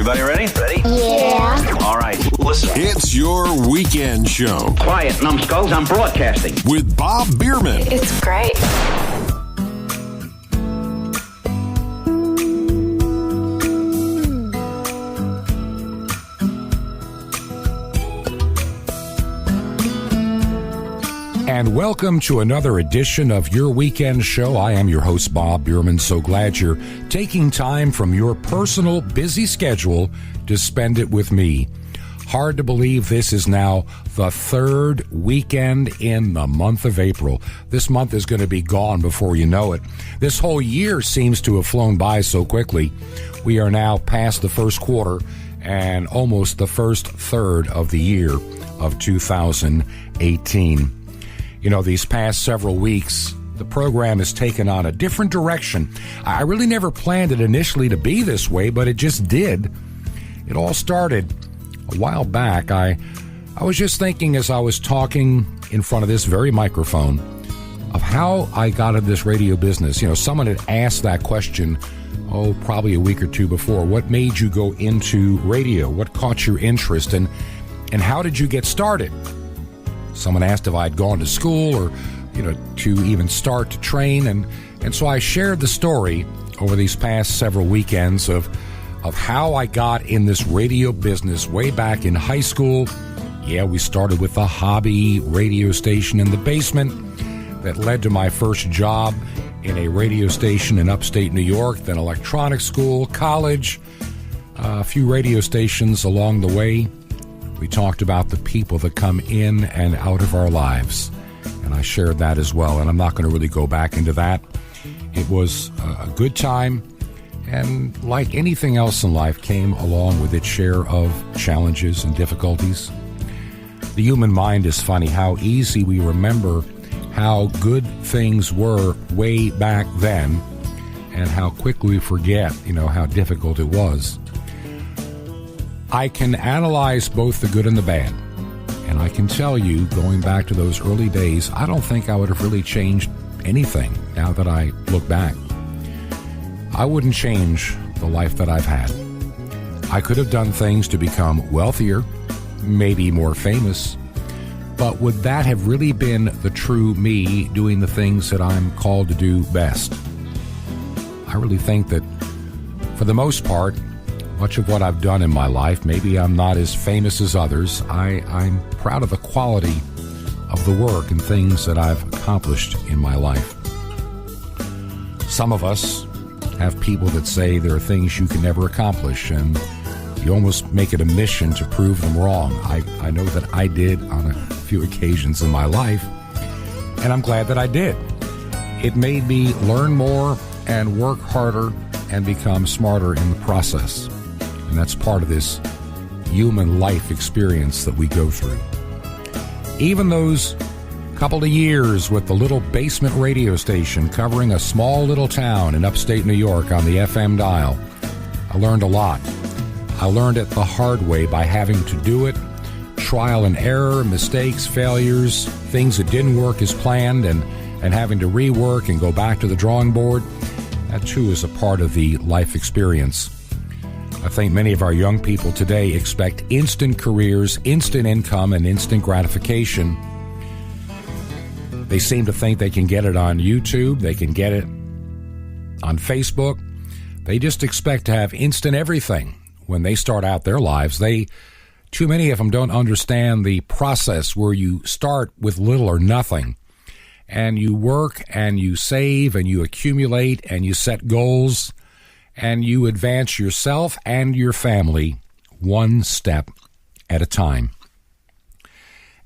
Everybody ready? Ready? Yeah. All right, listen. It's your weekend show. Quiet, numbskulls, I'm broadcasting. With Bob Biermann. It's great. And welcome to another edition of Your Weekend Show. I am your host, Bob Biermann. So glad you're taking time from your personal busy schedule to spend it with me. Hard to believe this is now the third weekend in the month of April. This month is going to be gone before you know it. This whole year seems to have flown by so quickly. We are now past the first quarter and almost the first third of the year of 2018. You know, these past several weeks, the program has taken on a different direction. I really never planned it initially to be this way, but it just did. It all started a while back. I was just thinking as I was talking in front of this very microphone of how I got into this radio business. You know, someone had asked that question, probably a week or two before. What made you go into radio? What caught your interest? And how did you get started? Someone asked if I'd gone to school or, to even start to train. And so I shared the story over these past several weekends of how I got in this radio business way back in high school. Yeah, we started with a hobby radio station in the basement that led to my first job in a radio station in upstate New York, then electronics school, college, a few radio stations along the way. We talked about the people that come in and out of our lives, and I shared that as well, and I'm not going to really go back into that. It was a good time, and like anything else in life, came along with its share of challenges and difficulties. The human mind is funny, how easy we remember how good things were way back then, and how quickly we forget, how difficult it was. I can analyze both the good and the bad, and I can tell you, going back to those early days, I don't think I would have really changed anything now that I look back. I wouldn't change the life that I've had. I could have done things to become wealthier, maybe more famous, but would that have really been the true me doing the things that I'm called to do best? I really think that, for the most part, much of what I've done in my life, maybe I'm not as famous as others, I'm proud of the quality of the work and things that I've accomplished in my life. Some of us have people that say there are things you can never accomplish, and you almost make it a mission to prove them wrong. I know that I did on a few occasions in my life, and I'm glad that I did. It made me learn more and work harder and become smarter in the process. And that's part of this human life experience that we go through. Even those couple of years with the little basement radio station covering a small little town in upstate New York on the FM dial, I learned a lot. I learned it the hard way by having to do it, trial and error, mistakes, failures, things that didn't work as planned, and having to rework and go back to the drawing board. That too is a part of the life experience. I think many of our young people today expect instant careers, instant income, and instant gratification. They seem to think they can get it on YouTube, they can get it on Facebook. They just expect to have instant everything when they start out their lives. Too many of them don't understand the process where you start with little or nothing, and you work and you save and you accumulate and you set goals, and you advance yourself and your family one step at a time.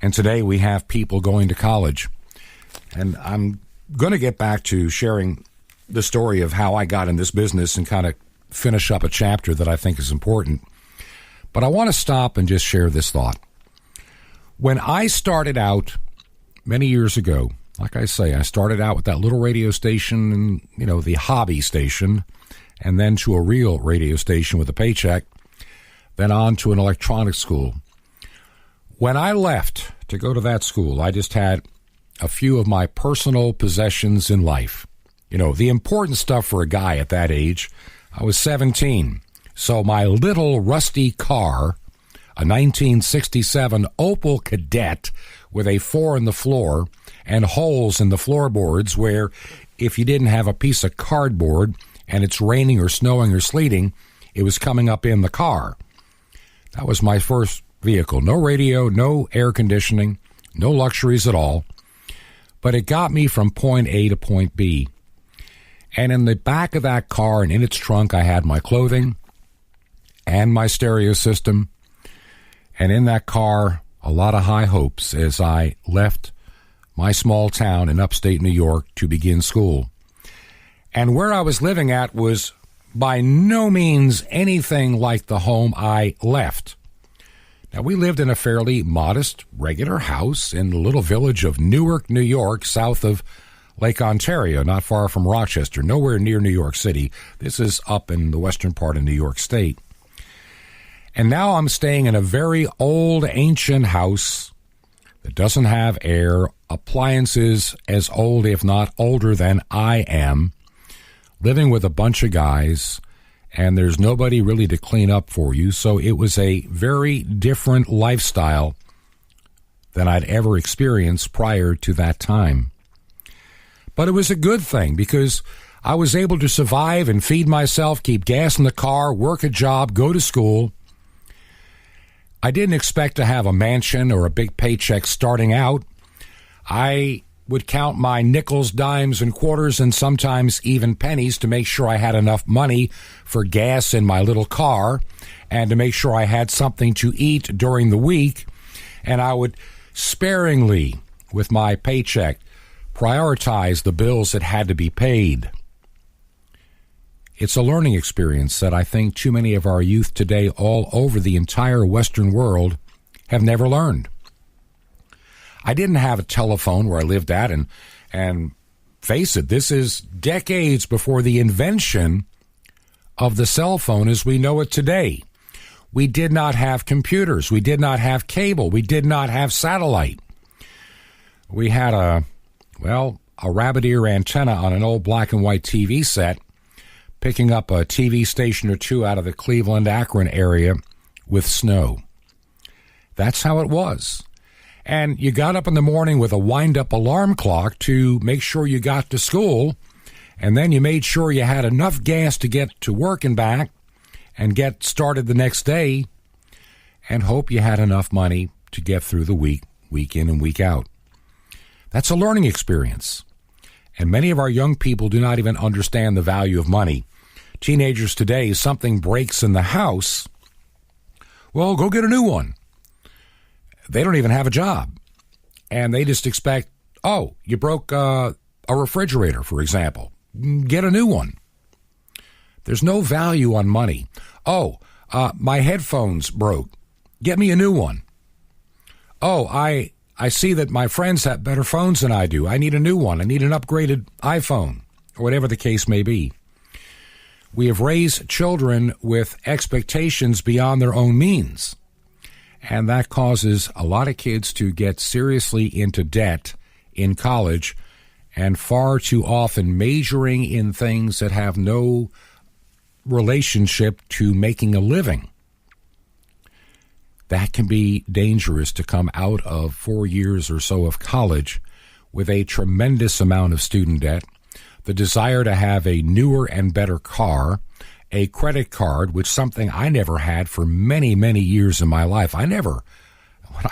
And today we have people going to college. And I'm going to get back to sharing the story of how I got in this business and kind of finish up a chapter that I think is important. But I want to stop and just share this thought. When I started out many years ago, like I say, I started out with that little radio station and, the hobby station, and then to a real radio station with a paycheck, then on to an electronics school. When I left to go to that school, I just had a few of my personal possessions in life. The important stuff for a guy at that age. I was 17. So my little rusty car, a 1967 Opel Kadett with a 4 in the floor and holes in the floorboards where if you didn't have a piece of cardboard and it's raining or snowing or sleeting, it was coming up in the car. That was my first vehicle. No radio, no air conditioning, no luxuries at all. But it got me from point A to point B. And in the back of that car and in its trunk, I had my clothing and my stereo system. And in that car, a lot of high hopes as I left my small town in upstate New York to begin school. And where I was living at was by no means anything like the home I left. Now, we lived in a fairly modest, regular house in the little village of Newark, New York, south of Lake Ontario, not far from Rochester, nowhere near New York City. This is up in the western part of New York State. And now I'm staying in a very old, ancient house that doesn't have air, appliances as old, if not older than I am, living with a bunch of guys, and there's nobody really to clean up for you. So it was a very different lifestyle than I'd ever experienced prior to that time. But it was a good thing because I was able to survive and feed myself, keep gas in the car, work a job, go to school. I didn't expect to have a mansion or a big paycheck starting out. I would count my nickels, dimes, and quarters, and sometimes even pennies to make sure I had enough money for gas in my little car and to make sure I had something to eat during the week. And I would sparingly, with my paycheck, prioritize the bills that had to be paid. It's a learning experience that I think too many of our youth today all over the entire Western world have never learned. I didn't have a telephone where I lived at, and face it, this is decades before the invention of the cell phone as we know it today. We did not have computers. We did not have cable. We did not have satellite. We had a rabbit ear antenna on an old black and white TV set, picking up a TV station or two out of the Cleveland-Akron area with snow. That's how it was. And you got up in the morning with a wind-up alarm clock to make sure you got to school, and then you made sure you had enough gas to get to work and back and get started the next day, and hope you had enough money to get through the week in and week out. That's a learning experience. And many of our young people do not even understand the value of money. Teenagers today, something breaks in the house, well, go get a new one. They don't even have a job. And they just expect, oh, you broke a refrigerator, for example. Get a new one. There's no value on money. Oh, my headphones broke. Get me a new one. Oh, I see that my friends have better phones than I do. I need a new one. I need an upgraded iPhone, or whatever the case may be. We have raised children with expectations beyond their own means. And that causes a lot of kids to get seriously into debt in college and far too often majoring in things that have no relationship to making a living. That can be dangerous to come out of 4 years or so of college with a tremendous amount of student debt, the desire to have a newer and better car, a credit card, which is something I never had for many, many years in my life. When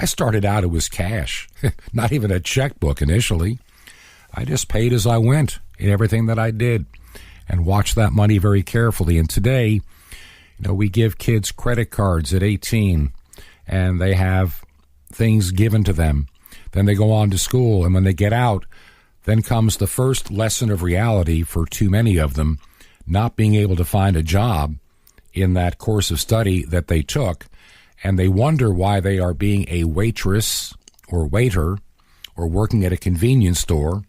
I started out, it was cash, not even a checkbook initially. I just paid as I went in everything that I did and watched that money very carefully. And today, we give kids credit cards at 18, and they have things given to them. Then they go on to school, and when they get out, then comes the first lesson of reality for too many of them, not being able to find a job in that course of study that they took, and they wonder why they are being a waitress or waiter or working at a convenience store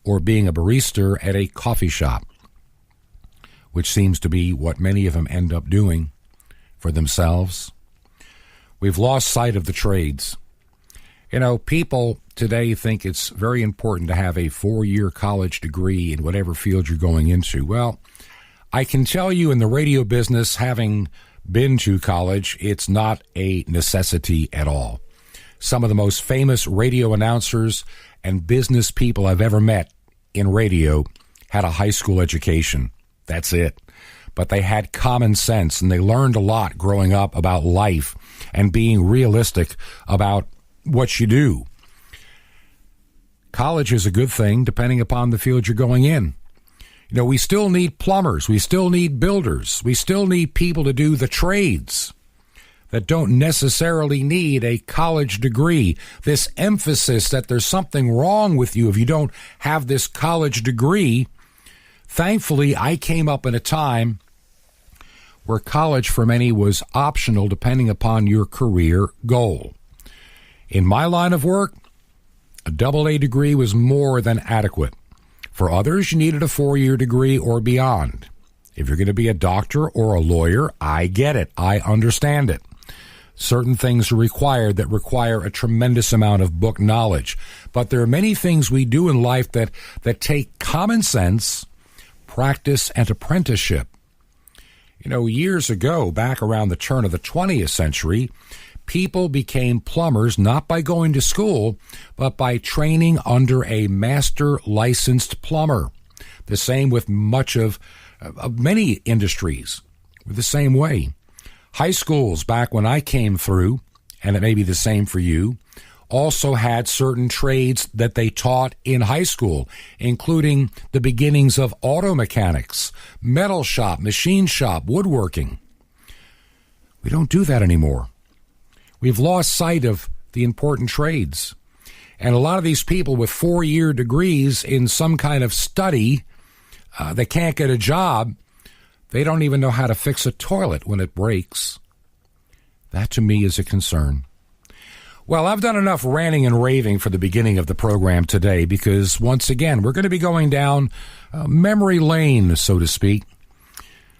or being a barista at a coffee shop, which seems to be what many of them end up doing for themselves. We've lost sight of the trades. People today think it's very important to have a 4-year college degree in whatever field you're going into. Well, I can tell you in the radio business, having been to college, it's not a necessity at all. Some of the most famous radio announcers and business people I've ever met in radio had a high school education. That's it. But they had common sense, and they learned a lot growing up about life and being realistic about what you do. College is a good thing depending upon the field you're going in. You know, we still need plumbers. We still need builders. We still need people to do the trades that don't necessarily need a college degree. This emphasis that there's something wrong with you if you don't have this college degree. Thankfully, I came up in a time where college for many was optional depending upon your career goal. In my line of work, a AA degree was more than adequate. For others, you needed a 4-year degree or beyond. If you're going to be a doctor or a lawyer, I get it. I understand it. Certain things are required that require a tremendous amount of book knowledge. But there are many things we do in life that take common sense, practice, and apprenticeship. You know, years ago, back around the turn of the 20th century, people became plumbers not by going to school, but by training under a master licensed plumber. The same with much of many industries, the same way. High schools, back when I came through, and it may be the same for you, also had certain trades that they taught in high school, including the beginnings of auto mechanics, metal shop, machine shop, woodworking. We don't do that anymore. We've lost sight of the important trades. And a lot of these people with 4-year degrees in some kind of study, they can't get a job. They don't even know how to fix a toilet when it breaks. That to me is a concern. Well, I've done enough ranting and raving for the beginning of the program today because, once again, we're going to be going down memory lane, so to speak.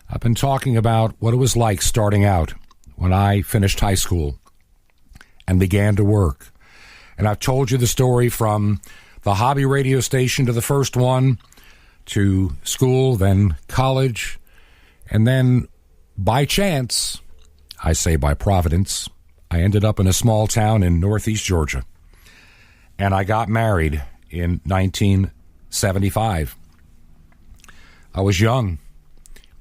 I've been talking about what it was like starting out when I finished high school and began to work. And I've told you the story from the hobby radio station to the first one, to school, then college, and then by chance, I say by providence, I ended up in a small town in northeast Georgia. And I got married in 1975. I was young.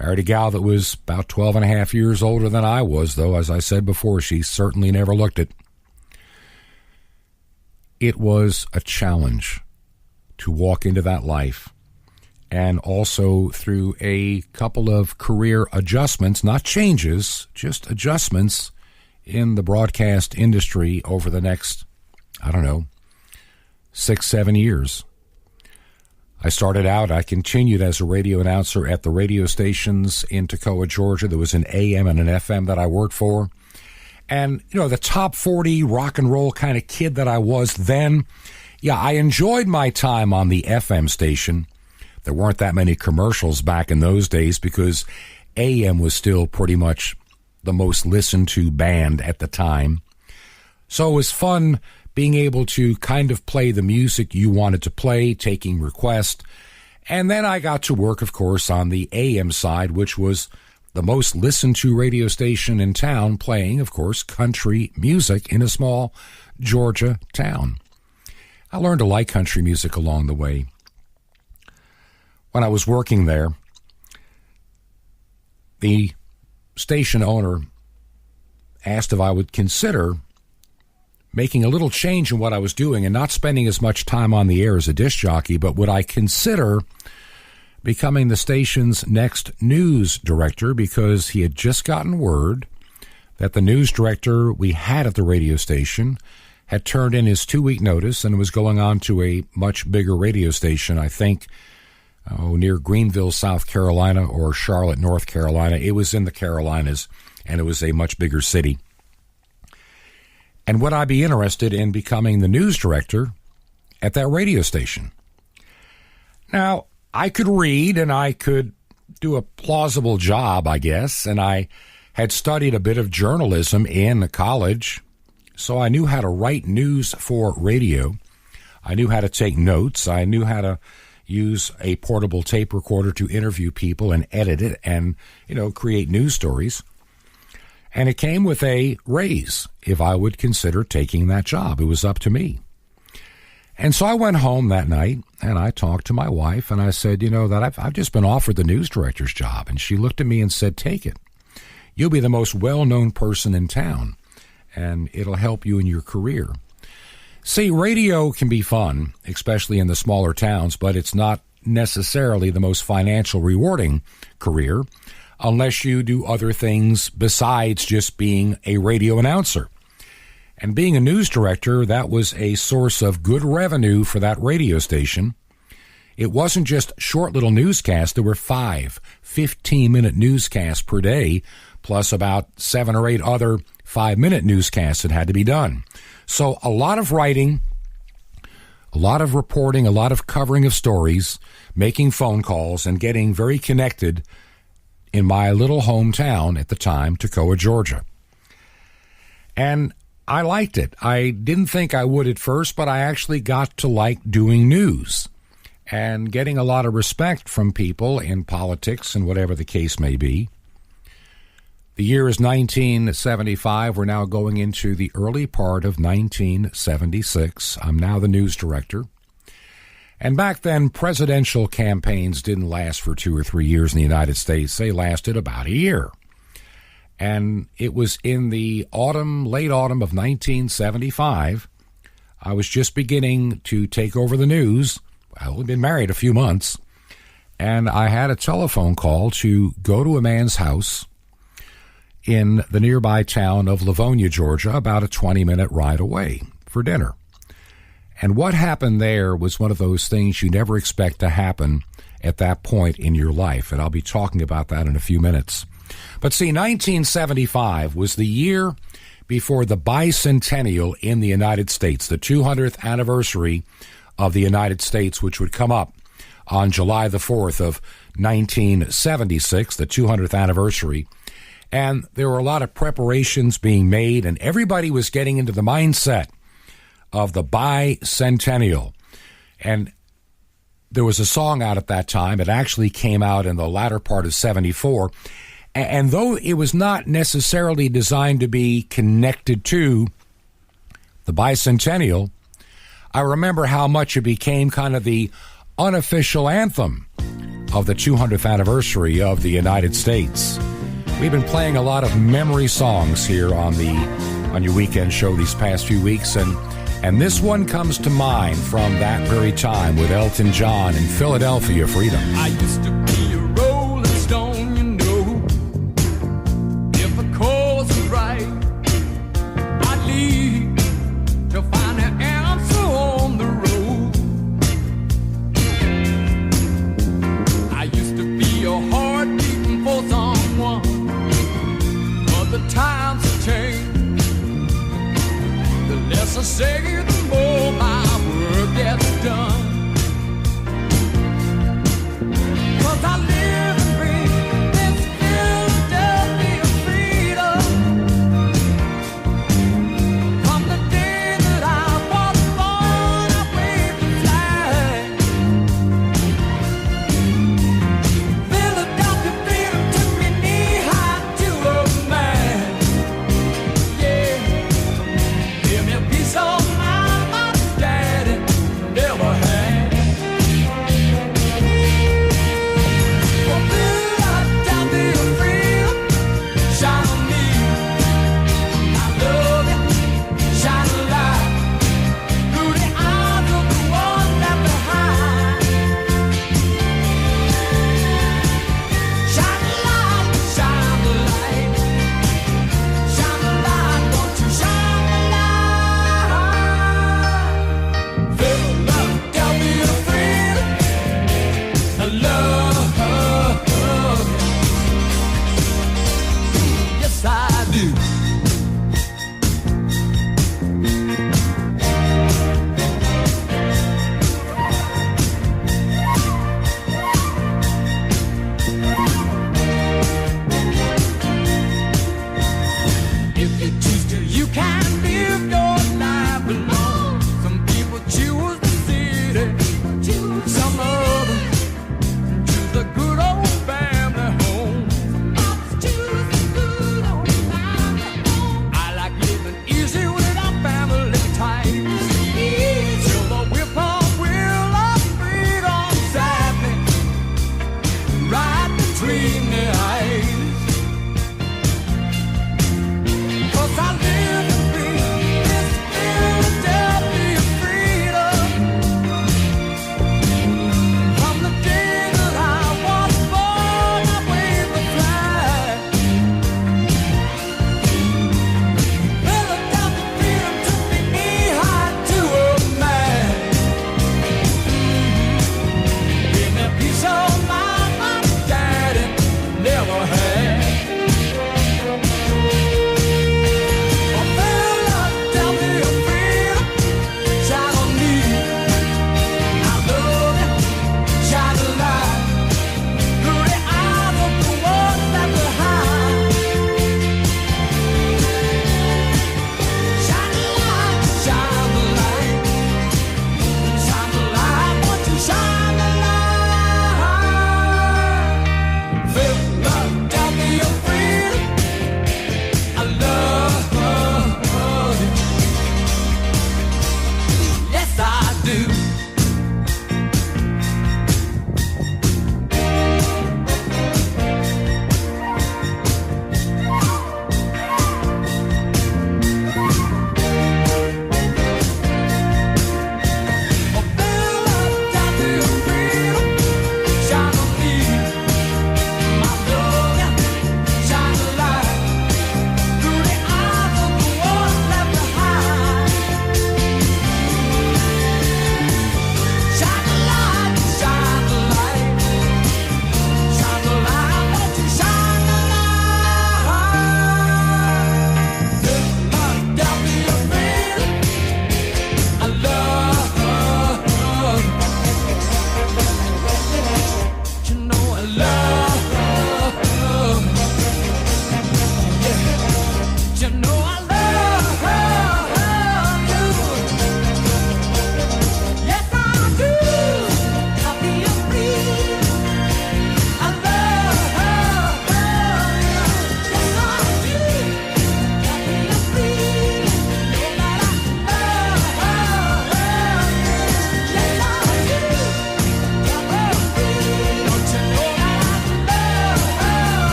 Married a gal that was about 12 and a half years older than I was, though, as I said before, she certainly never looked it. It was a challenge to walk into that life, and also through a couple of career adjustments, not changes, just adjustments in the broadcast industry over the next, 6-7 years. I started out, I continued as a radio announcer at the radio stations in Toccoa, Georgia. There was an AM and an FM that I worked for. And, the top 40 rock and roll kind of kid that I was then, I enjoyed my time on the FM station. There weren't that many commercials back in those days because AM was still pretty much the most listened to band at the time. So it was fun being able to kind of play the music you wanted to play, taking requests. And then I got to work, of course, on the AM side, which was the most listened to radio station in town, playing, of course, country music in a small Georgia town. I learned to like country music along the way. When I was working there, the station owner asked if I would consider making a little change in what I was doing and not spending as much time on the air as a disc jockey, but would I consider becoming the station's next news director, because he had just gotten word that the news director we had at the radio station had turned in his 2-week notice and was going on to a much bigger radio station, I think, near Greenville, South Carolina, or Charlotte, North Carolina. It was in the Carolinas, and it was a much bigger city. And would I be interested in becoming the news director at that radio station? Now, I could read and I could do a plausible job, I guess, and I had studied a bit of journalism in college, so I knew how to write news for radio. I knew how to take notes. I knew how to, use a portable tape recorder to interview people and edit it and, create news stories. And it came with a raise if I would consider taking that job. It was up to me. And so I went home that night and I talked to my wife and I said, that I've just been offered the news director's job. And she looked at me and said, take it. You'll be the most well-known person in town and it'll help you in your career. See, radio can be fun, especially in the smaller towns, but it's not necessarily the most financial rewarding career unless you do other things besides just being a radio announcer. And being a news director, that was a source of good revenue for that radio station. It wasn't just short little newscasts. There were 5 15-minute newscasts per day, plus about 7 or 8 other 5-minute newscasts that had to be done. So a lot of writing, a lot of reporting, a lot of covering of stories, making phone calls, and getting very connected in my little hometown at the time, Toccoa, Georgia. And I liked it. I didn't think I would at first, but I actually got to like doing news and getting a lot of respect from people in politics and whatever the case may be. The year is 1975. We're now going into the early part of 1976. I'm now the news director. And back then, presidential campaigns didn't last for 2 or 3 years in the United States. They lasted about a year. And it was in the late autumn of 1975. I was just beginning to take over the news. I only been married a few months. And I had a telephone call to go to a man's house in the nearby town of Livonia, Georgia, about a 20-minute ride away for dinner. And what happened there was one of those things you never expect to happen at that point in your life. And I'll be talking about that in a few minutes. But see, 1975 was the year before the bicentennial in the United States, the 200th anniversary of the United States, which would come up on July the 4th of 1976, the 200th anniversary. And there were a lot of preparations being made, and everybody was getting into the mindset of the bicentennial. And there was a song out at that time. It actually came out in the latter part of 74. And though it was not necessarily designed to be connected to the bicentennial, I remember how much it became kind of the unofficial anthem of the 200th anniversary of the United States. We've been playing a lot of memory songs here on your weekend show these past few weeks, and this one comes to mind from that very time with Elton John and Philadelphia Freedom. I used to be a rolling stone, you know. If the course was right, I'd leave to find an answer on the road. I used to be a heart beating for someone, but the times have changed. The less I say, the more my work gets done. 'Cause I live and breathe this Philadelphia freedom. From the day that I was born, I waved the flag. Philadelphia freedom took me knee-high to a man. Yeah, give me a piece of mind my daddy never had.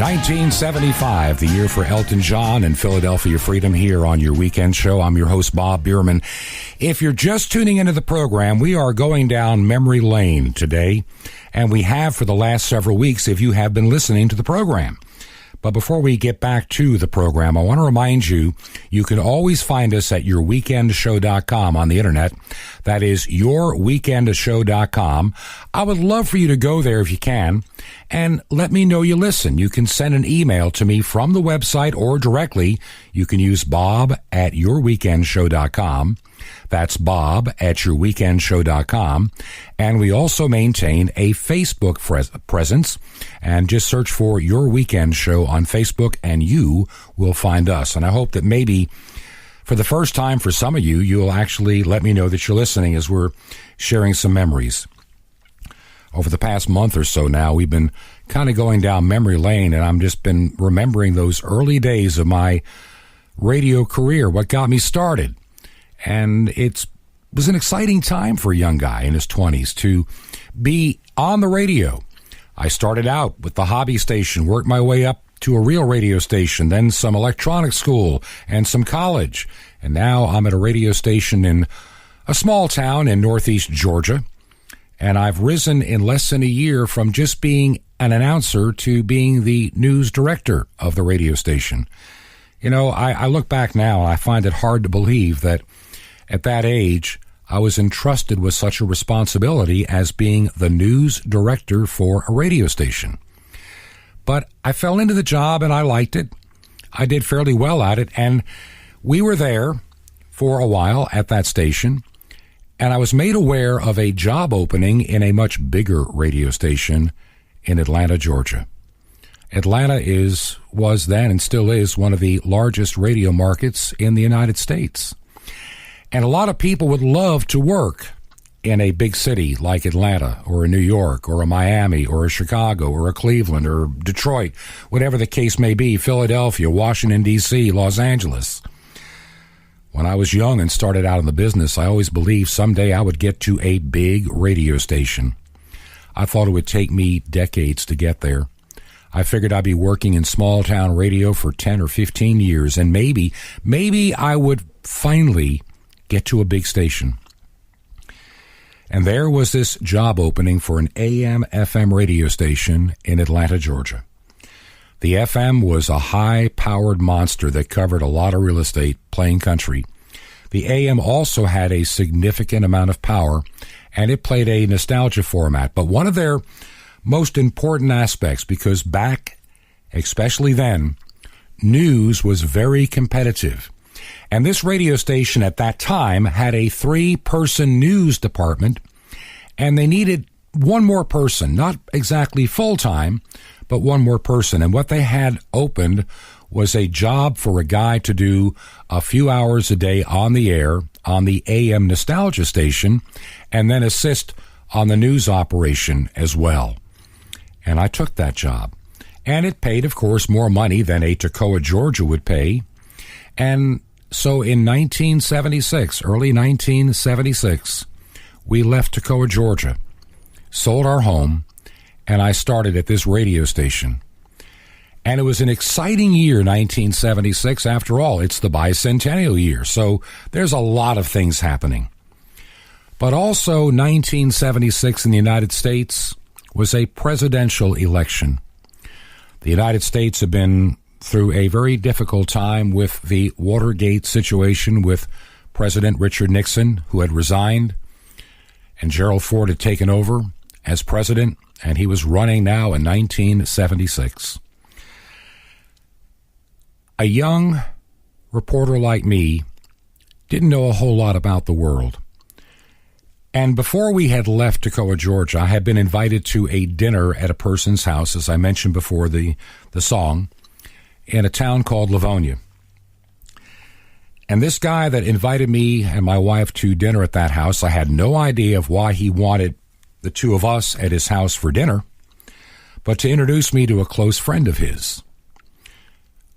1975, the year for Elton John and Philadelphia Freedom, here on your weekend show. I'm your host, Bob Biermann. If you're just tuning into the program, we are going down memory lane today, and we have for the last several weeks if you have been listening to the program. But before we get back to the program, I want to remind you, you can always find us at yourweekendshow.com on the internet. That is yourweekendshow.com. I would love for you to go there if you can and let me know you listen. You can send an email to me from the website or directly. You can use bob@yourweekendshow.com. That's bob@yourweekendshow.com. And we also maintain a Facebook presence. And just search for Your Weekend Show on Facebook and you will find us. And I hope that maybe for the first time for some of you, you'll actually let me know that you're listening as we're sharing some memories. Over the past month or so now, we've been kind of going down memory lane, and I've just been remembering those early days of my radio career, what got me started. And it was an exciting time for a young guy in his 20s to be on the radio. I started out with the hobby station, worked my way up to a real radio station, then some electronic school and some college. And now I'm at a radio station in a small town in northeast Georgia. And I've risen in less than a year from just being an announcer to being the news director of the radio station. You know, I look back now and I find it hard to believe that at that age, I was entrusted with such a responsibility as being the news director for a radio station. But I fell into the job and I liked it. I did fairly well at it, and we were there for a while at that station, and I was made aware of a job opening in a much bigger radio station in Atlanta, Georgia. Atlanta was then and still is one of the largest radio markets in the United States. And a lot of people would love to work in a big city like Atlanta or a New York or a Miami or a Chicago or a Cleveland or Detroit, whatever the case may be, Philadelphia, Washington, D.C., Los Angeles. When I was young and started out in the business, I always believed someday I would get to a big radio station. I thought it would take me decades to get there. I figured I'd be working in small-town radio for 10 or 15 years, and maybe I would finally get to a big station. And there was this job opening for an AM/FM radio station in Atlanta, Georgia. The FM was a high-powered monster that covered a lot of real estate, playing country. The AM also had a significant amount of power, and it played a nostalgia format. But one of their most important aspects, because back, especially then, news was very competitive. And this radio station at that time had a 3-person news department, and they needed one more person, not exactly full-time, but one more person. And what they had opened was a job for a guy to do a few hours a day on the air on the AM nostalgia station, and then assist on the news operation as well. And I took that job. And it paid, of course, more money than a Toccoa, Georgia would pay. And so in 1976, early 1976, we left Toccoa, Georgia, sold our home, and I started at this radio station. And it was an exciting year, 1976. After all, it's the bicentennial year, so there's a lot of things happening. But also 1976 in the United States was a presidential election. The United States had been through a very difficult time with the Watergate situation with President Richard Nixon, who had resigned, and Gerald Ford had taken over as president, and he was running now in 1976. A young reporter like me didn't know a whole lot about the world. And before we had left Toccoa, Georgia, I had been invited to a dinner at a person's house, as I mentioned before the song, in a town called Livonia. And this guy that invited me and my wife to dinner at that house, I had no idea of why he wanted the two of us at his house for dinner, but to introduce me to a close friend of his,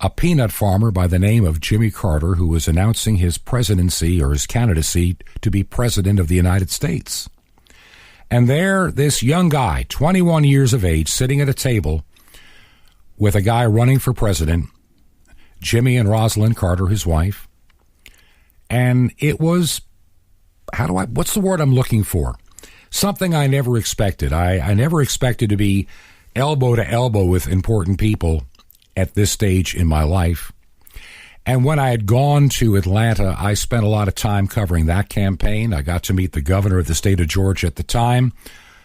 a peanut farmer by the name of Jimmy Carter, who was announcing his presidency or his candidacy to be president of the United States. And there, this young guy, 21 years of age, sitting at a table with a guy running for president, Jimmy and Rosalind Carter, his wife. And it was, what's the word I'm looking for? Something I never expected. I never expected to be elbow to elbow with important people at this stage in my life. And when I had gone to Atlanta, I spent a lot of time covering that campaign. I got to meet the governor of the state of Georgia at the time,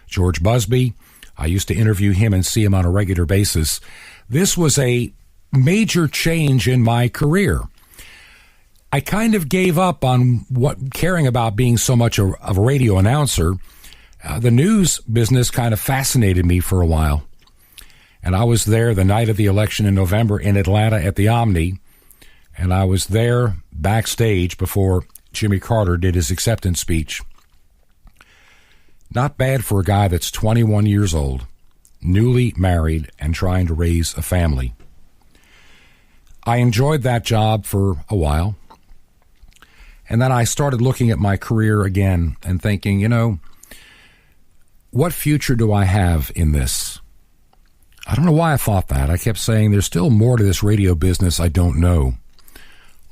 George Busby. I used to interview him and see him on a regular basis. This was a major change in my career. I kind of gave up on caring about being so much of a radio announcer. The news business kind of fascinated me for a while. And I was there the night of the election in November in Atlanta at the Omni. And I was there backstage before Jimmy Carter did his acceptance speech. Not bad for a guy that's 21 years old, newly married, and trying to raise a family. I enjoyed that job for a while. And then I started looking at my career again and thinking, what future do I have in this? I don't know why I thought that. I kept saying there's still more to this radio business I don't know.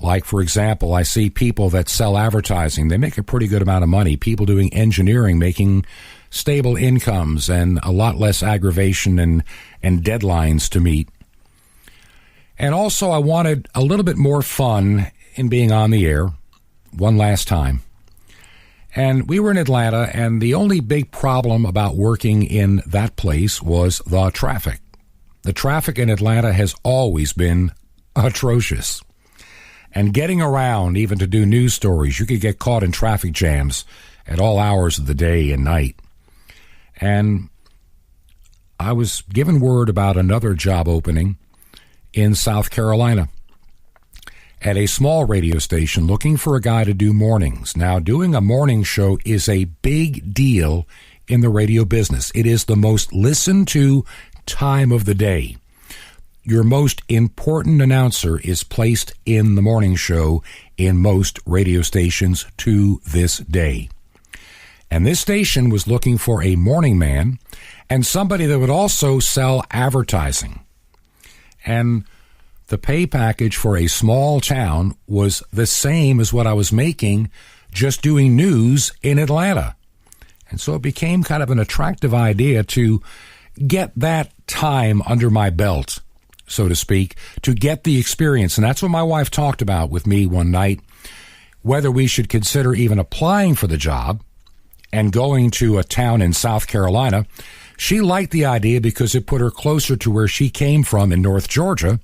Like, for example, I see people that sell advertising. They make a pretty good amount of money. People doing engineering, making stable incomes and a lot less aggravation and deadlines to meet. And also I wanted a little bit more fun in being on the air one last time. And we were in Atlanta, and the only big problem about working in that place was the traffic. The traffic in Atlanta has always been atrocious. And getting around, even to do news stories, you could get caught in traffic jams at all hours of the day and night. And I was given word about another job opening in South Carolina at a small radio station looking for a guy to do mornings. Now, doing a morning show is a big deal in the radio business. It is the most listened to time of the day. Your most important announcer is placed in the morning show in most radio stations to this day. And this station was looking for a morning man and somebody that would also sell advertising. And the pay package for a small town was the same as what I was making just doing news in Atlanta. And so it became kind of an attractive idea to get that time under my belt, so to speak, to get the experience. And that's what my wife talked about with me one night, whether we should consider even applying for the job and going to a town in South Carolina. She liked the idea because it put her closer to where she came from in North Georgia.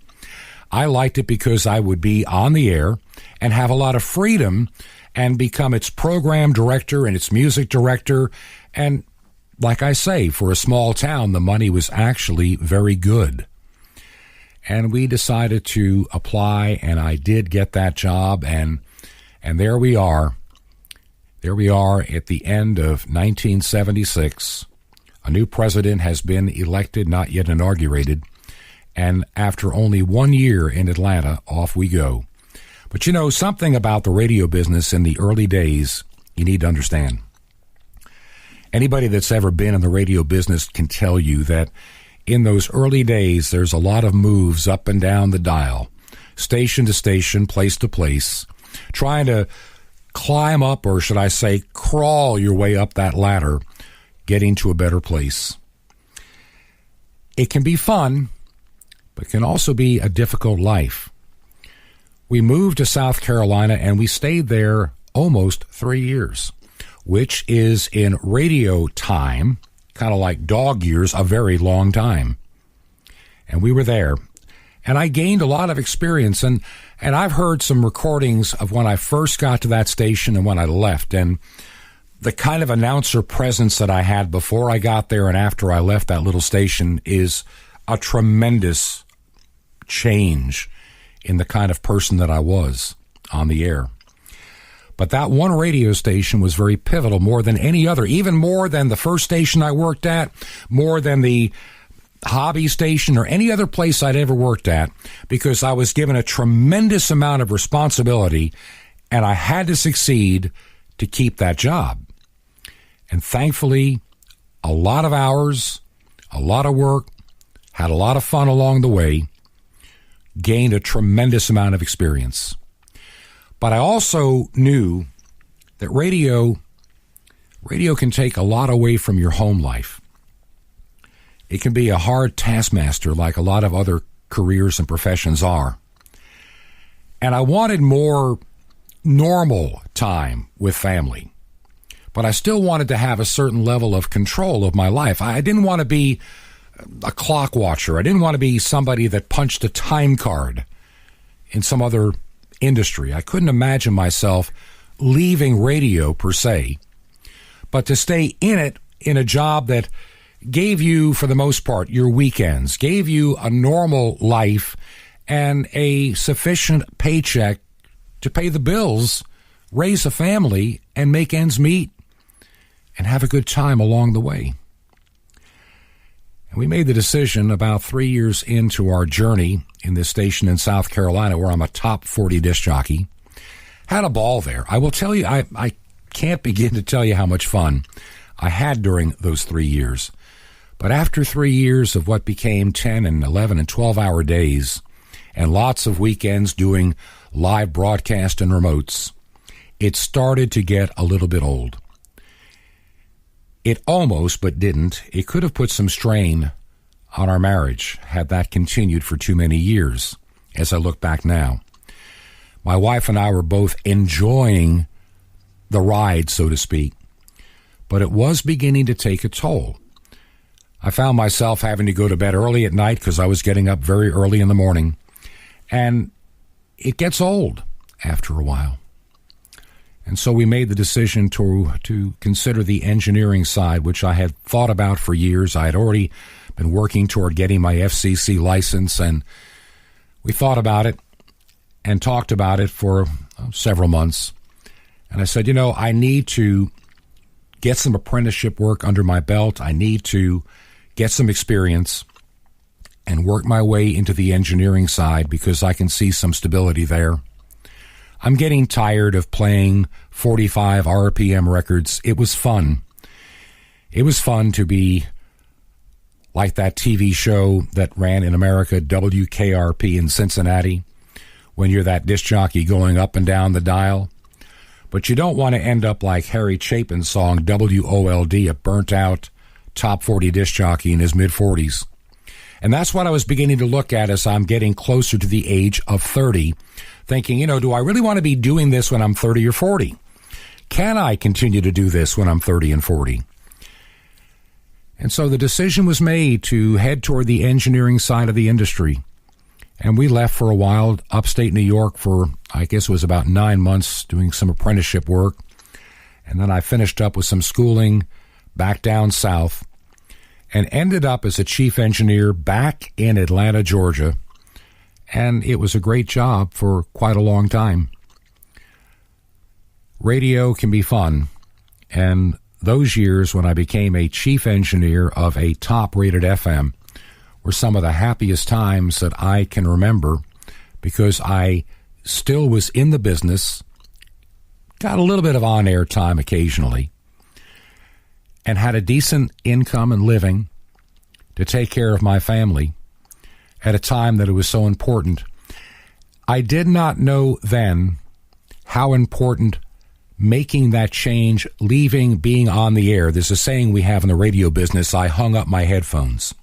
I liked it because I would be on the air and have a lot of freedom and become its program director and its music director. And like I say, for a small town, the money was actually very good. And we decided to apply, and I did get that job, and there we are. There we are at the end of 1976. A new president has been elected, not yet inaugurated, and after only 1 year in Atlanta, off we go. But something about the radio business in the early days you need to understand. Anybody that's ever been in the radio business can tell you that in those early days, there's a lot of moves up and down the dial, station to station, place to place, trying to climb up, or should I say, crawl your way up that ladder, getting to a better place. It can be fun, but it can also be a difficult life. We moved to South Carolina, and we stayed there almost 3 years, which is in radio time, kind of like dog years, a very long time. And we were there. And I gained a lot of experience. And I've heard some recordings of when I first got to that station and when I left. And the kind of announcer presence that I had before I got there and after I left that little station is a tremendous change in the kind of person that I was on the air. But that one radio station was very pivotal, more than any other, even more than the first station I worked at, more than the hobby station or any other place I'd ever worked at, because I was given a tremendous amount of responsibility, and I had to succeed to keep that job. And thankfully, a lot of hours, a lot of work, had a lot of fun along the way, gained a tremendous amount of experience. But I also knew that radio can take a lot away from your home life. It can be a hard taskmaster like a lot of other careers and professions are. And I wanted more normal time with family. But I still wanted to have a certain level of control of my life. I didn't want to be a clock watcher. I didn't want to be somebody that punched a time card in some other industry. I couldn't imagine myself leaving radio per se, but to stay in it in a job that gave you, for the most part, your weekends, gave you a normal life and a sufficient paycheck to pay the bills, raise a family, and make ends meet, and have a good time along the way. And we made the decision about 3 years into our journey in this station in South Carolina, where I'm a top-40 disc jockey. Had a ball there. I will tell you, I can't begin to tell you how much fun I had during those 3 years. But after 3 years of what became 10 and 11 and 12-hour days and lots of weekends doing live broadcast and remotes, it started to get a little bit old. It almost, but didn't. It could have put some strain on our marriage had that continued for too many years, as I look back now. My wife and I were both enjoying the ride, so to speak, but it was beginning to take a toll. I found myself having to go to bed early at night because I was getting up very early in the morning, and it gets old after a while. And so we made the decision to consider the engineering side, which I had thought about for years. I had already been working toward getting my FCC license, and we thought about it and talked about it for several months. And I said, I need to get some apprenticeship work under my belt. I need to get some experience and work my way into the engineering side because I can see some stability there. I'm getting tired of playing 45 RPM records. It was fun. It was fun to be like that TV show that ran in America, WKRP in Cincinnati, when you're that disc jockey going up and down the dial. But you don't want to end up like Harry Chapin's song WOLD, a burnt-out top-40 disc jockey in his mid-40s. And that's what I was beginning to look at as I'm getting closer to the age of 30, thinking, do I really want to be doing this when I'm 30 or 40? Can I continue to do this when I'm 30 and 40? And so the decision was made to head toward the engineering side of the industry. And we left for a while upstate New York for, I guess it was about 9 months, doing some apprenticeship work. And then I finished up with some schooling back down south and ended up as a chief engineer back in Atlanta, Georgia. And it was a great job for quite a long time. Radio can be fun, and those years when I became a chief engineer of a top-rated FM were some of the happiest times that I can remember because I still was in the business, got a little bit of on-air time occasionally, and had a decent income and living to take care of my family at a time that it was so important. I did not know then how important making that change, leaving, being on the air. There's a saying we have in the radio business, I hung up my headphones.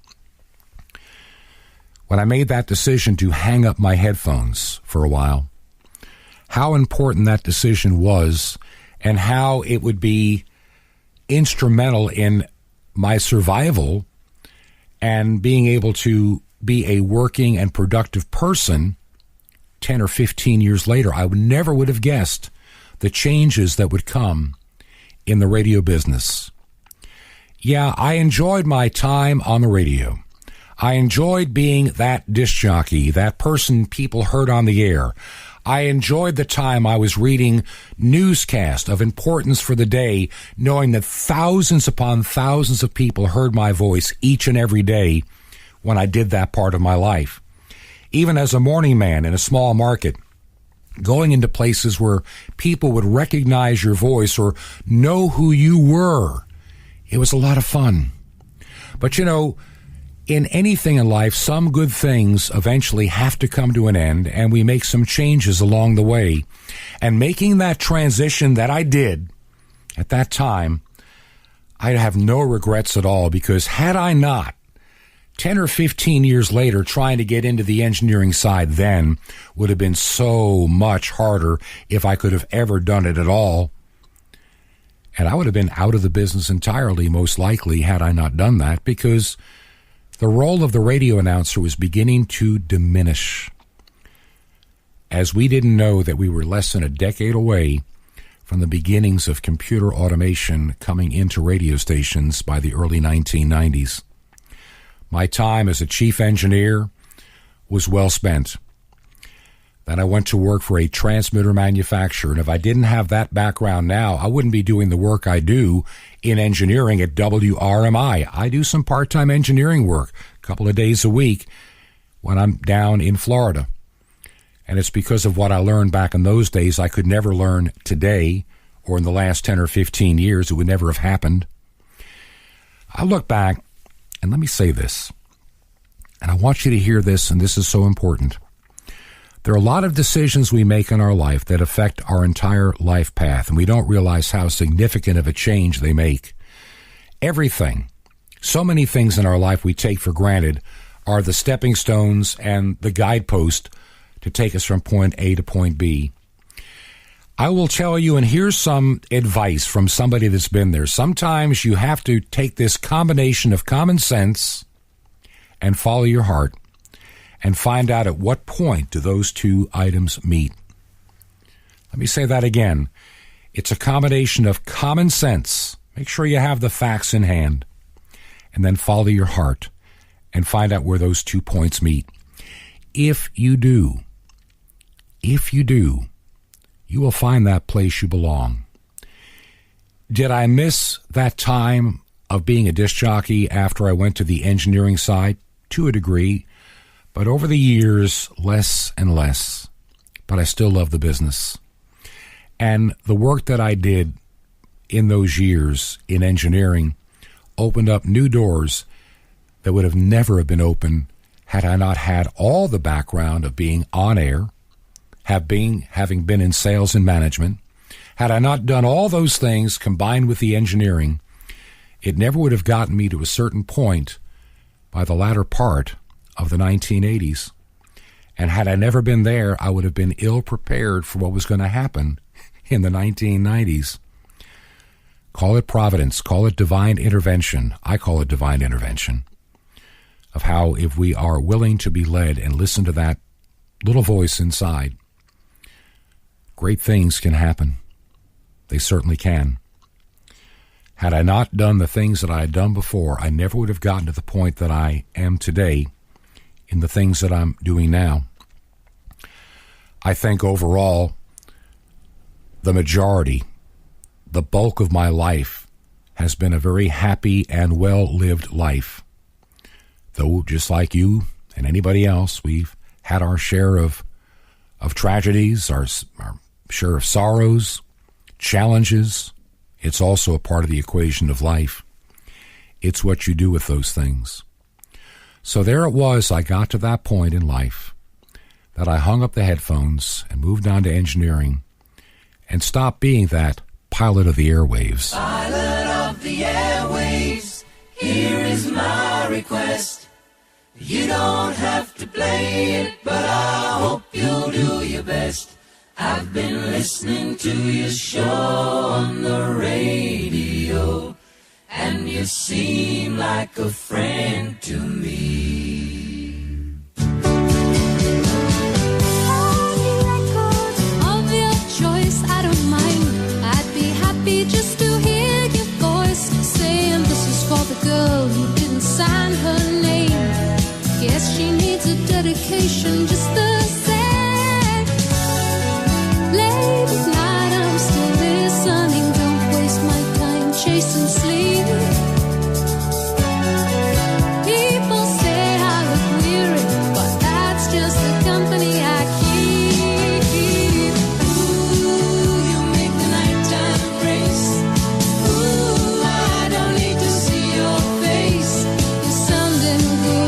When I made that decision to hang up my headphones for a while, how important that decision was and how it would be instrumental in my survival and being able to be a working and productive person 10 or 15 years later. I never would have guessed the changes that would come in the radio business. Yeah, I enjoyed my time on the radio. I enjoyed being that disc jockey, that person people heard on the air. I enjoyed the time I was reading newscasts of importance for the day, knowing that thousands upon thousands of people heard my voice each and every day when I did that part of my life. Even as a morning man in a small market, going into places where people would recognize your voice or know who you were, it was a lot of fun. But in anything in life, some good things eventually have to come to an end, and we make some changes along the way. And making that transition that I did at that time, I have no regrets at all, because had I not, 10 or 15 years later, trying to get into the engineering side then would have been so much harder if I could have ever done it at all. And I would have been out of the business entirely, most likely, had I not done that, because the role of the radio announcer was beginning to diminish, as we didn't know that we were less than a decade away from the beginnings of computer automation coming into radio stations by the early 1990s. My time as a chief engineer was well spent. Then I went to work for a transmitter manufacturer, and if I didn't have that background now, I wouldn't be doing the work I do in engineering at WRMI. I do some part-time engineering work, a couple of days a week, when I'm down in Florida. And it's because of what I learned back in those days I could never learn today, or in the last 10 or 15 years. It would never have happened. I look back, and let me say this, and I want you to hear this, and this is so important. There are a lot of decisions we make in our life that affect our entire life path, and we don't realize how significant of a change they make. Everything, so many things in our life we take for granted, are the stepping stones and the guidepost to take us from point A to point B. I will tell you, and here's some advice from somebody that's been there. Sometimes you have to take this combination of common sense and follow your heart, and find out at what point do those two items meet. Let me say that again. It's a combination of common sense. Make sure you have the facts in hand. And then follow your heart and find out where those 2 points meet. If you do, you will find that place you belong. Did I miss that time of being a disc jockey after I went to the engineering side? To a degree. But over the years, less and less. But I still love the business. And the work that I did in those years in engineering opened up new doors that would have never have been open had I not had all the background of being on air, having been in sales and management. Had I not done all those things combined with the engineering, it never would have gotten me to a certain point by the latter part of the 1980s. And had I never been there, I would have been ill prepared for what was going to happen in the 1990s. Call it providence, call it divine intervention. I call it divine intervention. Of how, if we are willing to be led and listen to that little voice inside, great things can happen. They certainly can. Had I not done the things that I had done before, I never would have gotten to the point that I am today in the things that I'm doing now. I think overall, the majority, the bulk of my life has been a very happy and well-lived life. Though, just like you and anybody else, we've had our share of tragedies, our share of sorrows, challenges. It's also a part of the equation of life. It's what you do with those things. So there it was, I got to that point in life that I hung up the headphones and moved on to engineering and stopped being that pilot of the airwaves. Pilot of the airwaves, here is my request. You don't have to play it, but I hope you'll do your best. I've been listening to your show on the radio, and you seem like a friend to me. All the records of your choice, I don't mind. I'd be happy just to hear your voice saying this is for the girl who didn't sign her name. Yes, she needs a dedication just the same. Late at night I'm still listening. Don't waste my time chasing sleep. People say I look weary, but that's just the company I keep. Ooh, you make the nighttime race. Ooh, I don't need to see your face. You're sounding good.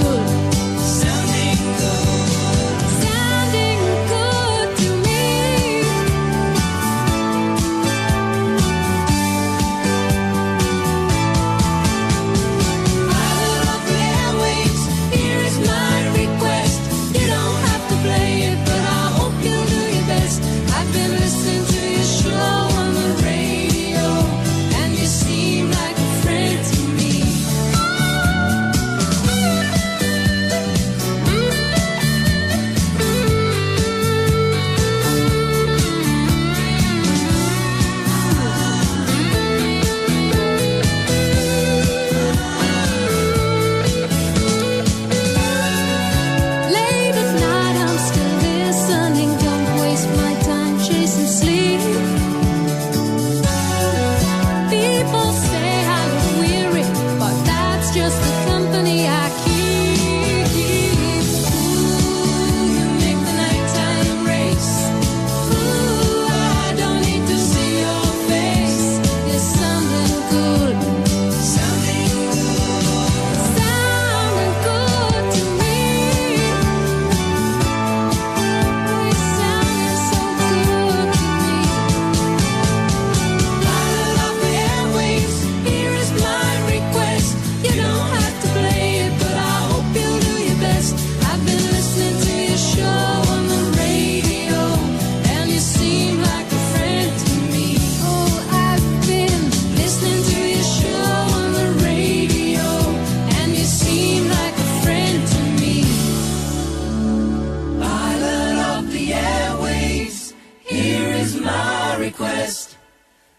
best.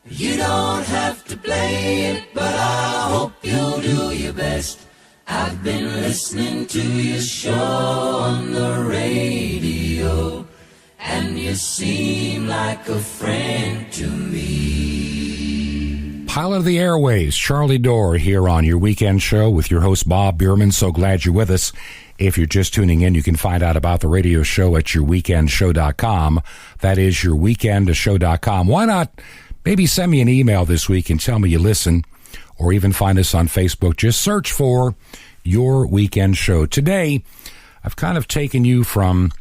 You don't have to play it, but I hope you'll do your best. I've been listening to your show on the radio, and you seem like a friend to me. Pilot of the airways, Charlie Dorr here on your weekend show with your host, Bob Biermann. So glad you're with us. If you're just tuning in, you can find out about the radio show at yourweekendshow.com. That is yourweekendshow.com. Why not maybe send me an email this week and tell me you listen, or even find us on Facebook. Just search for Your Weekend Show. Today, I've kind of taken you from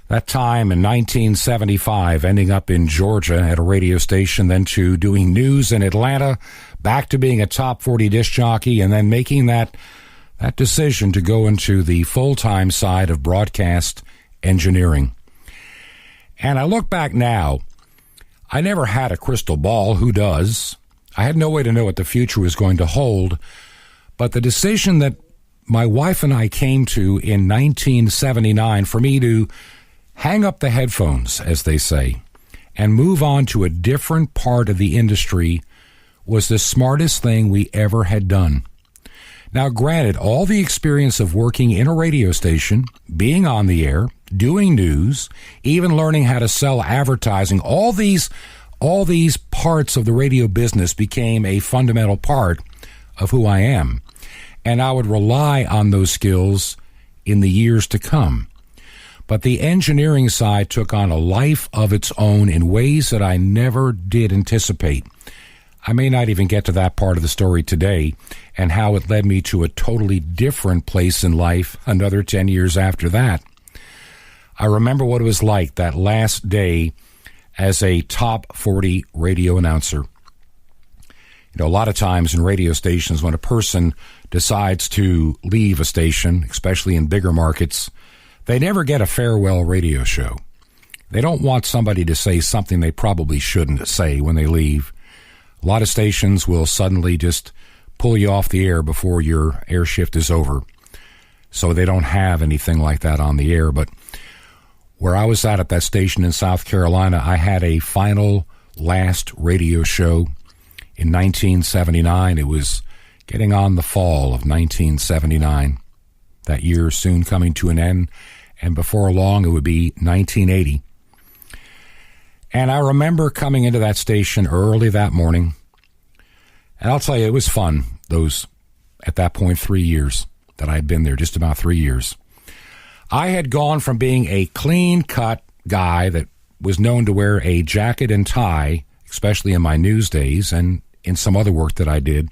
that time in 1975, ending up in Georgia at a radio station, then to doing news in Atlanta, back to being a top 40 disc jockey, and then making that decision to go into the full-time side of broadcast engineering. And I look back now, I never had a crystal ball. Who does? I had no way to know what the future was going to hold, but the decision that my wife and I came to in 1979 for me to hang up the headphones, as they say, and move on to a different part of the industry was the smartest thing we ever had done. Now, granted, all the experience of working in a radio station, being on the air, doing news, even learning how to sell advertising, all these parts of the radio business became a fundamental part of who I am. And I would rely on those skills in the years to come. But the engineering side took on a life of its own in ways that I never did anticipate. I may not even get to that part of the story today and how it led me to a totally different place in life another 10 years after that. I remember what it was like that last day as a top 40 radio announcer. You know, a lot of times in radio stations, when a person decides to leave a station, especially in bigger markets, they never get a farewell radio show. They don't want somebody to say something they probably shouldn't say when they leave. A lot of stations will suddenly just pull you off the air before your air shift is over. So they don't have anything like that on the air. But where I was at that station in South Carolina, I had a final last radio show in 1979. It was getting on the fall of 1979. That year soon coming to an end. And before long, it would be 1980. And I remember coming into that station early that morning. And I'll tell you, it was fun, those, at that point, 3 years that I had been there, just about 3 years. I had gone from being a clean-cut guy that was known to wear a jacket and tie, especially in my news days and in some other work that I did.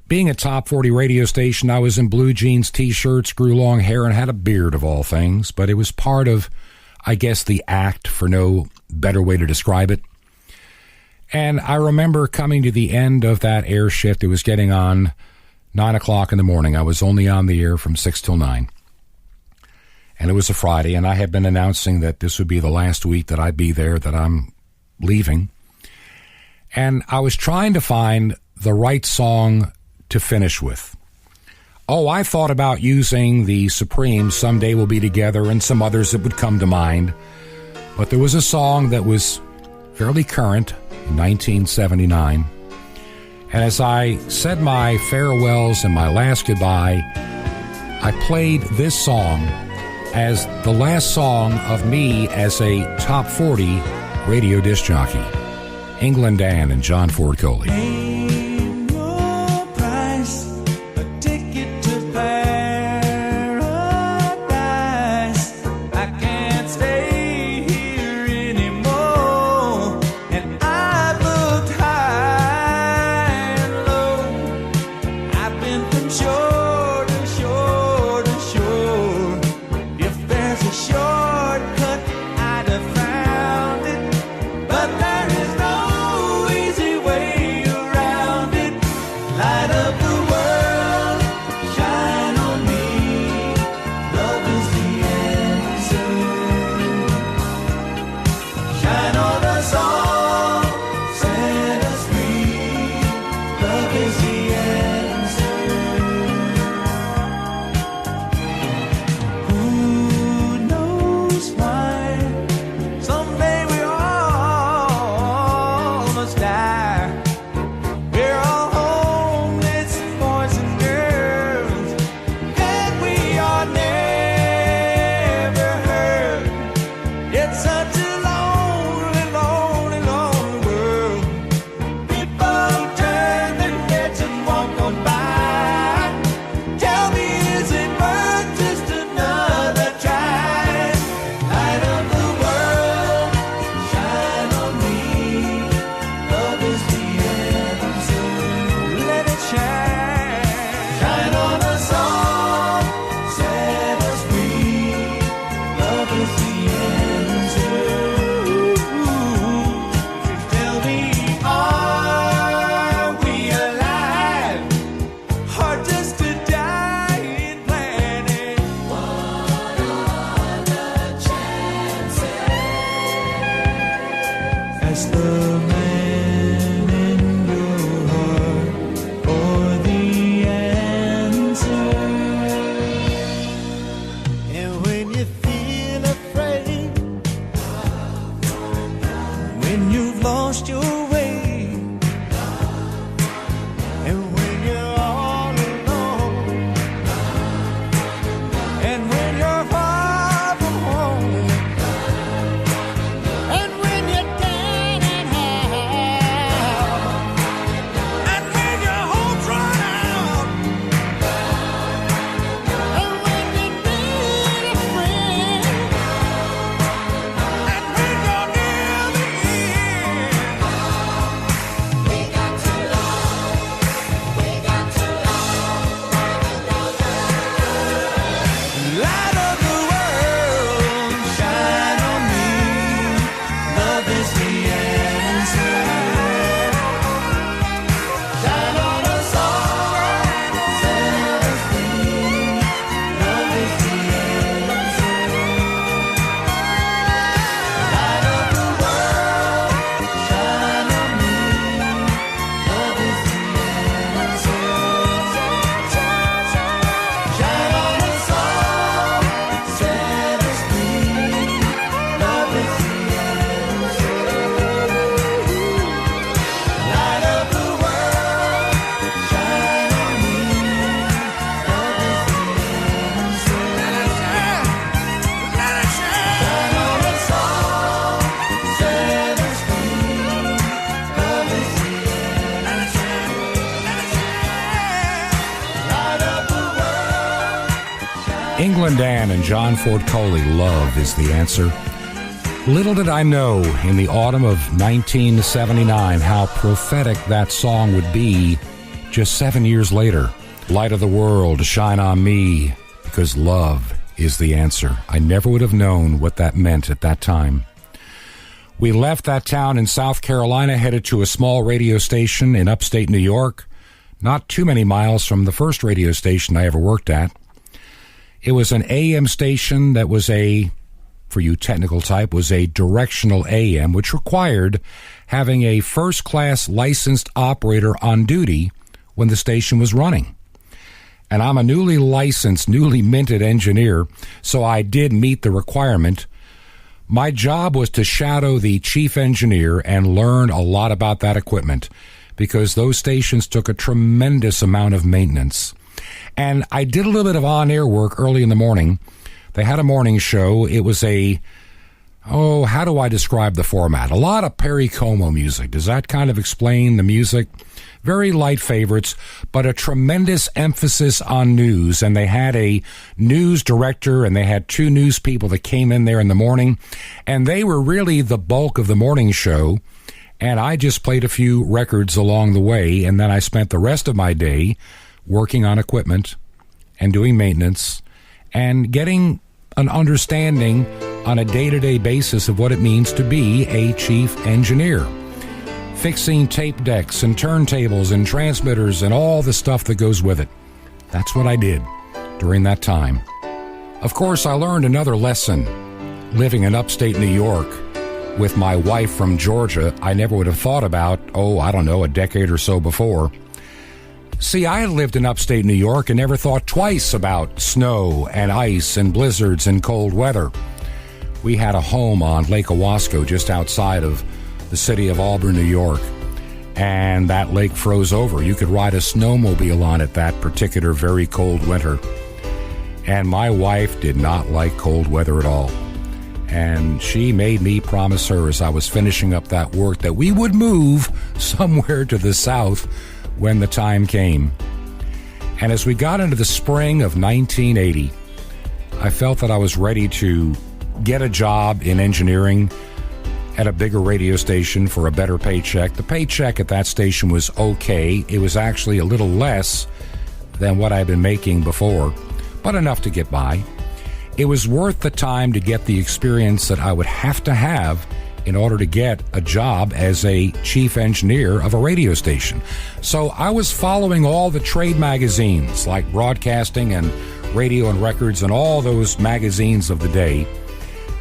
Being a top 40 radio station, I was in blue jeans, T-shirts, grew long hair, and had a beard of all things. But it was part of, I guess, the act, for no better way to describe it. And I remember coming to the end of that air shift. It was getting on 9 o'clock in the morning. I was only on the air from 6 till 9. And it was a Friday, and I had been announcing that this would be the last week that I'd be there, that I'm leaving. And I was trying to find the right song to finish with. Oh, I thought about using the Supremes' Someday We'll Be Together and some others that would come to mind. But there was a song that was fairly current in 1979. And as I said my farewells and my last goodbye, I played this song as the last song of me as a top 40 radio disc jockey. England Dan and John Ford Coley. But there is no easy way around. England Dan and John Ford Coley, Love is the Answer. Little did I know in the autumn of 1979 how prophetic that song would be just 7 years later. Light of the world, shine on me, because love is the answer. I never would have known what that meant at that time. We left that town in South Carolina, headed to a small radio station in upstate New York, not too many miles from the first radio station I ever worked at. It was an AM station that was for you technical type, was a directional AM, which required having a first-class licensed operator on duty when the station was running. And I'm a newly licensed, newly minted engineer, so I did meet the requirement. My job was to shadow the chief engineer and learn a lot about that equipment, because those stations took a tremendous amount of maintenance. And I did a little bit of on-air work early in the morning. They had a morning show. It was how do I describe the format? A lot of Perry Como music. Does that kind of explain the music? Very light favorites, but a tremendous emphasis on news. And they had a news director, and they had two news people that came in there in the morning. And they were really the bulk of the morning show. And I just played a few records along the way. And then I spent the rest of my day working on equipment and doing maintenance and getting an understanding on a day-to-day basis of what it means to be a chief engineer. Fixing tape decks and turntables and transmitters and all the stuff that goes with it. That's what I did during that time. Of course, I learned another lesson living in upstate New York with my wife from Georgia I never would have thought about, a decade or so before. See, I had lived in upstate New York and never thought twice about snow and ice and blizzards and cold weather. We had a home on Lake Owasco just outside of the city of Auburn, New York, and that lake froze over. You could ride a snowmobile on it that particular very cold winter. And my wife did not like cold weather at all. And she made me promise her as I was finishing up that work that we would move somewhere to the south when the time came. And as we got into the spring of 1980, I felt that I was ready to get a job in engineering at a bigger radio station for a better paycheck. The paycheck at that station was okay. It was actually a little less than what I'd been making before, but enough to get by. It was worth the time to get the experience that I would have to have in order to get a job as a chief engineer of a radio station. So I was following all the trade magazines like Broadcasting and Radio and Records and all those magazines of the day,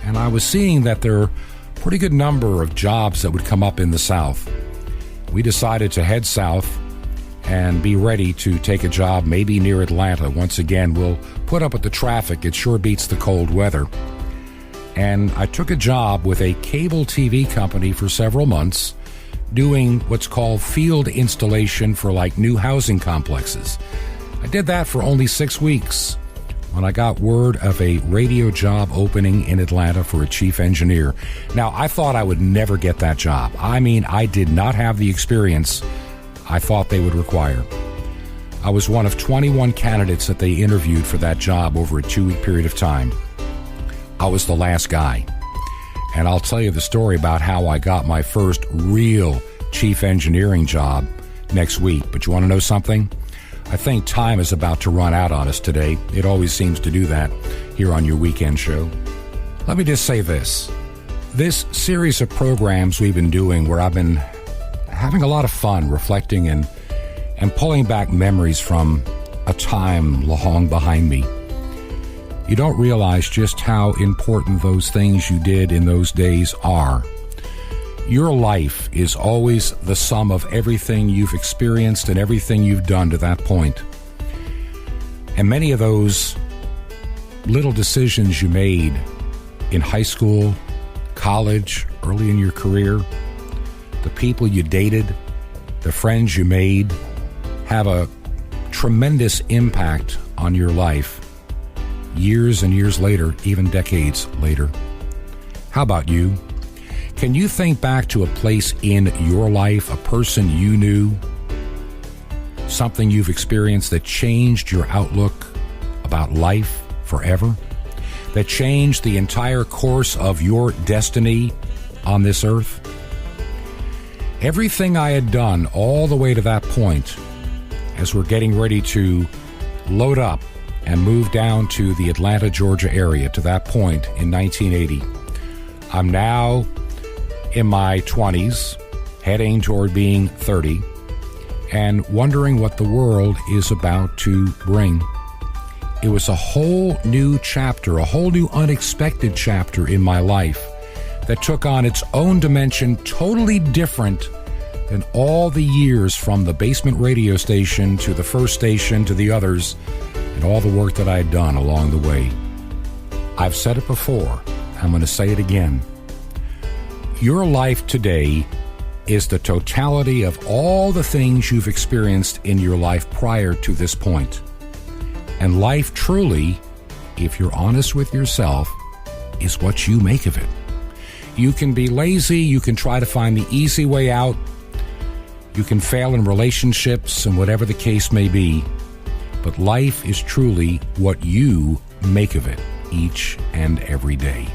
and I was seeing that there were a pretty good number of jobs that would come up in the South. We decided to head south and be ready to take a job maybe near Atlanta. Once again, we'll put up with the traffic. It sure beats the cold weather. And I took a job with a cable TV company for several months doing what's called field installation for new housing complexes. I did that for only 6 weeks when I got word of a radio job opening in Atlanta for a chief engineer. Now, I thought I would never get that job. I did not have the experience I thought they would require. I was one of 21 candidates that they interviewed for that job over a 2-week period of time. I was the last guy. And I'll tell you the story about how I got my first real chief engineering job next week. But you want to know something? I think time is about to run out on us today. It always seems to do that here on your weekend show. Let me just say this. This series of programs we've been doing where I've been having a lot of fun reflecting and pulling back memories from a time long behind me. You don't realize just how important those things you did in those days are. Your life is always the sum of everything you've experienced and everything you've done to that point. And many of those little decisions you made in high school, college, early in your career, the people you dated, the friends you made, have a tremendous impact on your life years and years later, even decades later. How about you? Can you think back to a place in your life, a person you knew, something you've experienced that changed your outlook about life forever, that changed the entire course of your destiny on this earth? Everything I had done all the way to that point, as we're getting ready to load up and move down to the Atlanta, Georgia area, to that point in 1980, I'm now in my 20s, heading toward being 30, and wondering what the world is about to bring. It was a whole new chapter, a whole new unexpected chapter in my life that took on its own dimension, totally different than all the years from the basement radio station to the first station to the others and all the work that I had done along the way. I've said it before. I'm going to say it again. Your life today is the totality of all the things you've experienced in your life prior to this point. And life truly, if you're honest with yourself, is what you make of it. You can be lazy, you can try to find the easy way out, you can fail in relationships and whatever the case may be, but life is truly what you make of it each and every day.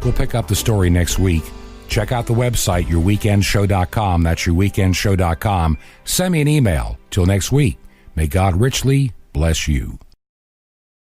We'll pick up the story next week. Check out the website, yourweekendshow.com. That's yourweekendshow.com. Send me an email. Till next week, may God richly bless you.